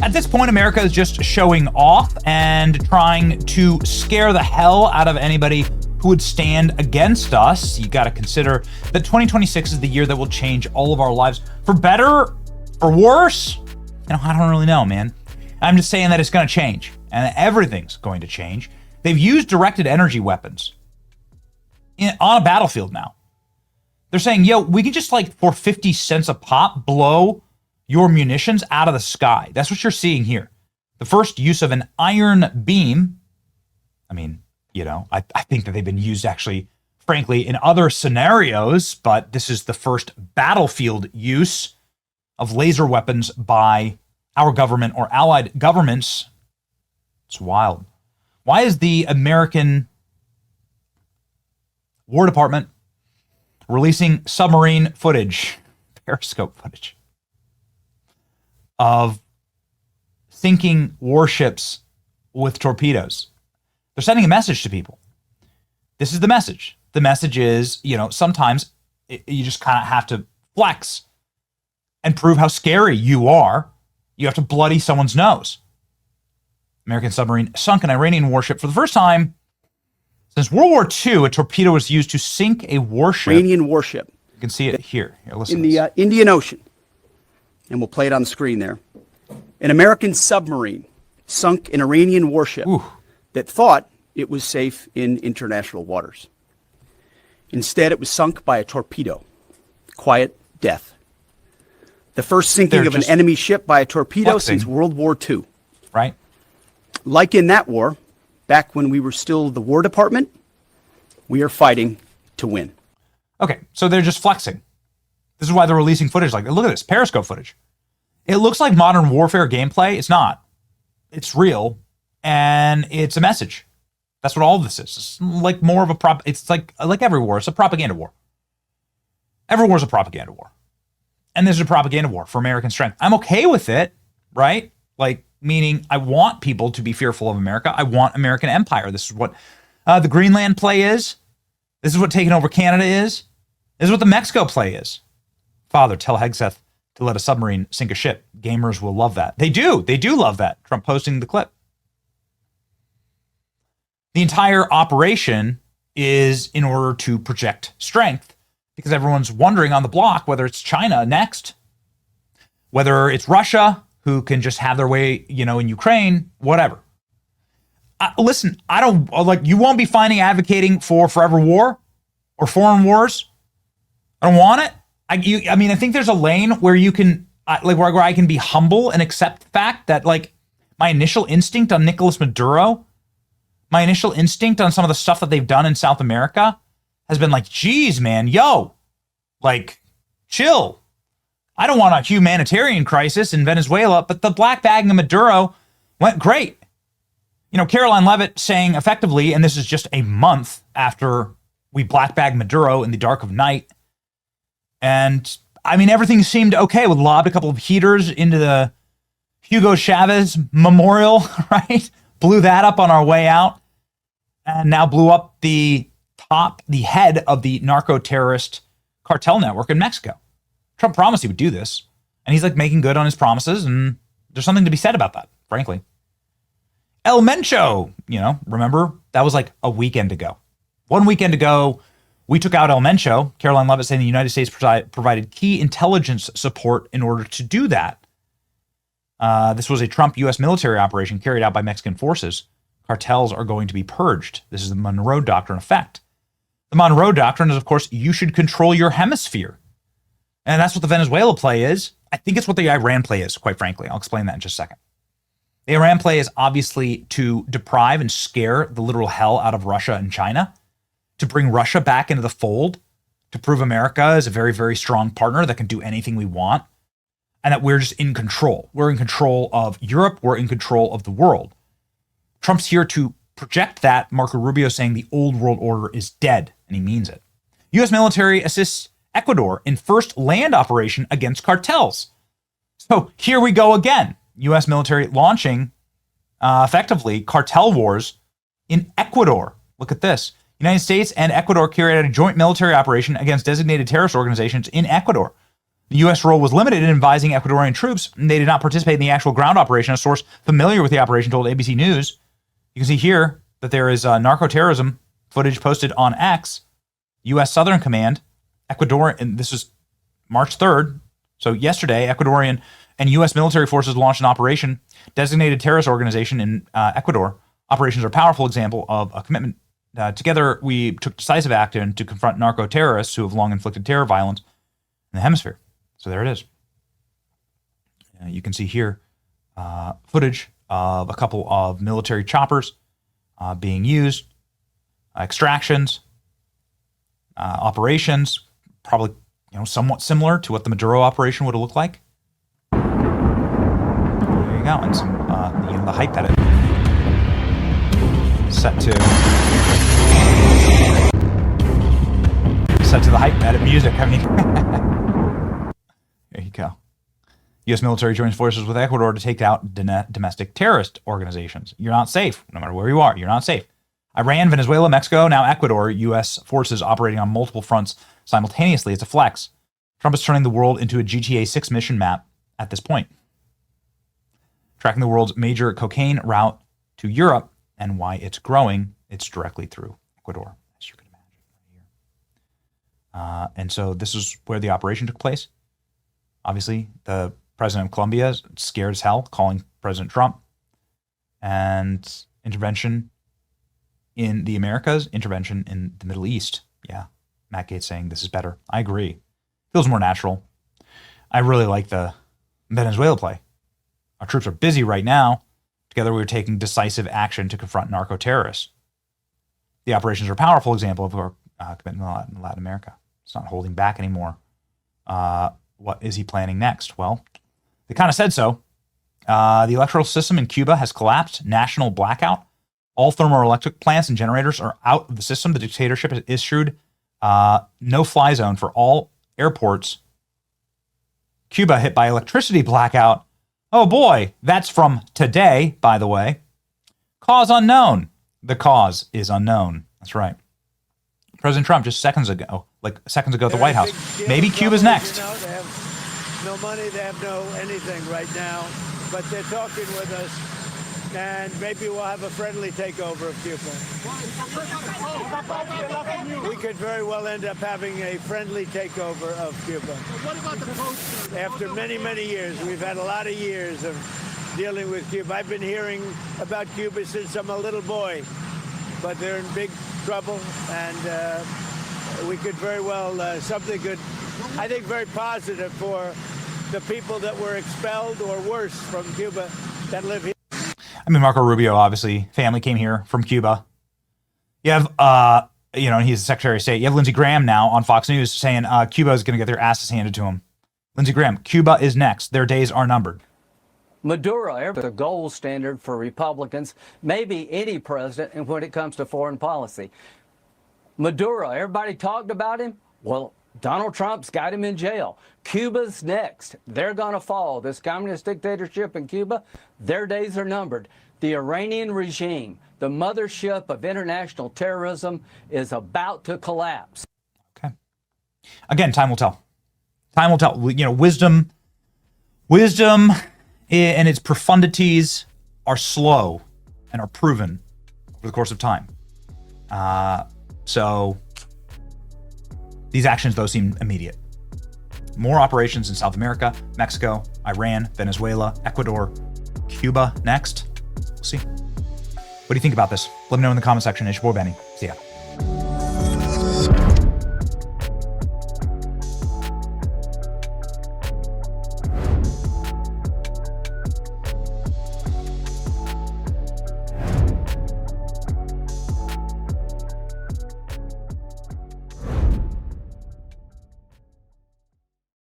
At this point, America is just showing off and trying to scare the hell out of anybody who would stand against us. You got to consider that 2026 is the year that will change all of our lives for better or worse. I don't really know, man. I'm just saying that it's going to change, and everything's going to change. They've used directed energy weapons on a battlefield now. They're saying, yo, we can just for 50 cents a pop blow your munitions out of the sky. That's what you're seeing here. The first use of an iron beam. I mean, I think that they've been used actually, frankly, in other scenarios, but this is the first battlefield use of laser weapons by our government or allied governments. It's wild. Why is the American War Department releasing submarine footage, periscope footage, of sinking warships with torpedoes? They're sending a message to people. This is the message. The message is, sometimes you just kind of have to flex and prove how scary you are. You have to bloody someone's nose. American submarine sunk an Iranian warship for the first time since World War II. A torpedo was used to sink a warship. Iranian warship. You can see it here. Listen in the Indian Ocean. And we'll play it on the screen there. An American submarine sunk an Iranian warship that thought it was safe in international waters. Instead, it was sunk by a torpedo. Quiet death. The first sinking of an enemy ship by a torpedo since World War II. Right. Like in that war, back when we were still the War Department, we are fighting to win. Okay, so they're just flexing. This is why they're releasing footage like, look at this, periscope footage. It looks like modern warfare gameplay. It's not. It's real, and it's a message. That's what all of this is. It's like more of a it's like every war. It's a propaganda war. Every war is a propaganda war. And this is a propaganda war for American strength. I'm okay with it, right? Meaning I want people to be fearful of America. I want American empire. This is what the Greenland play is. This is what taking over Canada is. This is what the Mexico play is. Father, tell Hegseth to let a submarine sink a ship. Gamers will love that. They do. They do love that. Trump posting the clip. The entire operation is in order to project strength, because everyone's wondering on the block whether it's China next, whether it's Russia, who can just have their way, in Ukraine, whatever. Listen, I don't, you won't be finding advocating for forever war or foreign wars. I don't want it. I think there's a lane where you can, where I can be humble and accept the fact that, my initial instinct on Nicolas Maduro, my initial instinct on some of the stuff that they've done in South America has been geez, man, chill. I don't want a humanitarian crisis in Venezuela, but the black bagging of Maduro went great. Caroline Leavitt saying effectively, and this is just a month after we black bagged Maduro in the dark of night. And everything seemed okay. We lobbed a couple of heaters into the Hugo Chavez Memorial, right? Blew that up on our way out, and now blew up the head of the narco-terrorist cartel network in Mexico. Trump promised he would do this, and he's making good on his promises, and there's something to be said about that, frankly. El Mencho, remember, that was a weekend ago. 1 weekend ago, we took out El Mencho. Caroline Leavitt saying the United States provided key intelligence support in order to do that. This was a Trump U.S. military operation carried out by Mexican forces. Cartels are going to be purged. This is the Monroe Doctrine effect. The Monroe Doctrine is, of course, you should control your hemisphere. And that's what the Venezuela play is. I think it's what the Iran play is, quite frankly. I'll explain that in just a second. The Iran play is obviously to deprive and scare the literal hell out of Russia and China, to bring Russia back into the fold, to prove America is a very, very strong partner that can do anything we want, and that we're just in control. We're in control of Europe. We're in control of the world. Trump's here to project that. Marco Rubio saying the old world order is dead, and he means it. U.S. military assists Ecuador in first land operation against cartels. So here we go again. U.S. military launching, effectively, cartel wars in Ecuador. Look at this. United States and Ecuador carried out a joint military operation against designated terrorist organizations in Ecuador. The U.S. role was limited in advising Ecuadorian troops, and they did not participate in the actual ground operation. A source familiar with the operation told ABC News. You can see here that there is narco-terrorism footage posted on X, U.S. Southern Command, Ecuador, and this is March 3rd. So yesterday, Ecuadorian and U.S. military forces launched an operation, designated terrorist organization in Ecuador. Operations are a powerful example of a commitment. Together, we took decisive action to confront narco-terrorists who have long inflicted terror violence in the hemisphere. So there it is. You can see here footage of a couple of military choppers being used, extractions, operations, probably somewhat similar to what the Maduro operation would have looked like. There you go, and some the hype edit set to the hype edit music. I mean, there you go. U.S. military joins forces with Ecuador to take out domestic terrorist organizations. You're not safe, no matter where you are. You're not safe. Iran, Venezuela, Mexico, now Ecuador. U.S. forces operating on multiple fronts simultaneously. It's a flex. Trump is turning the world into a GTA 6 mission map at this point. Tracking the world's major cocaine route to Europe and why it's growing, it's directly through Ecuador, as you can imagine right here. And so this is where the operation took place. Obviously, the president of Colombia is scared as hell, calling President Trump. And intervention in the Americas, intervention in the Middle East. Yeah, Matt Gaetz saying this is better. I agree. Feels more natural. I really like the Venezuela play. Our troops are busy right now. Together, we're taking decisive action to confront narco-terrorists. The operations are a powerful example of our commitment in Latin America. It's not holding back anymore. What is he planning next? Well, they kind of said so. The electrical system in Cuba has collapsed. National blackout. All thermoelectric plants and generators are out of the system. The dictatorship has issued no-fly zone for all airports. Cuba hit by electricity blackout. Oh boy, that's from today, by the way. Cause unknown. The cause is unknown. That's right. President Trump just seconds ago at the White House. Maybe Cuba's next. They have no money, they have no anything right now, but they're talking with us, and maybe we'll have a friendly takeover of Cuba. We could very well end up having a friendly takeover of Cuba. What about the post? After many, many years, we've had a lot of years of dealing with Cuba. I've been hearing about Cuba since I'm a little boy, but they're in big trouble, and we could very well, something good, I think very positive for the people that were expelled or worse from Cuba that live here. I mean, Marco Rubio, obviously, family came here from Cuba. You have, and he's the Secretary of State. You have Lindsey Graham now on Fox News saying Cuba is going to get their asses handed to them. Lindsey Graham, Cuba is next. Their days are numbered. Maduro, the gold standard for Republicans, maybe any president, and when it comes to foreign policy. Maduro, everybody talked about him. Well, Donald Trump's got him in jail. Cuba's next. They're going to fall. This communist dictatorship in Cuba, their days are numbered. The Iranian regime, the mothership of international terrorism, is about to collapse. Okay. Again, time will tell. Time will tell. Wisdom and its profundities are slow and are proven over the course of time. So these actions, though, seem immediate. More operations in South America, Mexico, Iran, Venezuela, Ecuador, Cuba next. We'll see. What do you think about this? Let me know in the comment section. It's your boy Benny.